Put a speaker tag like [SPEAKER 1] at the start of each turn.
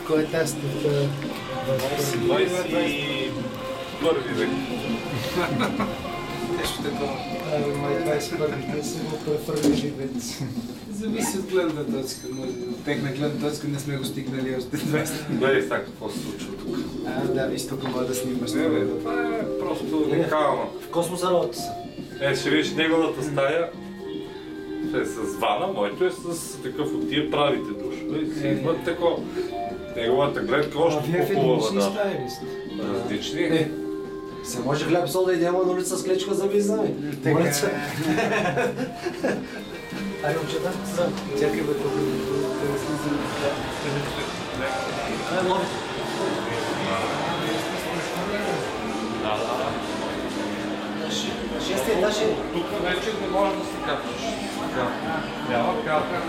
[SPEAKER 1] кой е тестът?
[SPEAKER 2] 21 век.
[SPEAKER 3] Нещо такова.
[SPEAKER 1] Май 21 не са го префърли век.
[SPEAKER 3] Зависи от гледна точка. От техна гледна точка не сме го стигнали още 20.
[SPEAKER 2] Гледай сега какво се случва тук.
[SPEAKER 3] Да, виж тук може да снимаш.
[SPEAKER 2] Не, бе, това е просто уникално.
[SPEAKER 4] В космоса работа са.
[SPEAKER 2] Ще видиш неговата стая. Е с вана, моето е с такъв от тия правите душове. И си имат такова. Неговата гледка още
[SPEAKER 1] Вие в
[SPEAKER 2] по-хубава,
[SPEAKER 1] единични
[SPEAKER 2] да.
[SPEAKER 1] стаи ли сте?
[SPEAKER 2] Различни.
[SPEAKER 4] Се може хляб сол да идеално на улица с клечка за визнаме.
[SPEAKER 1] Така.
[SPEAKER 4] Айде, момчета.
[SPEAKER 1] Чакай бе, тук.
[SPEAKER 4] Айде, лови. Шестия етаж е.
[SPEAKER 2] Тук вече не може да се качиш. Така. Няма капка.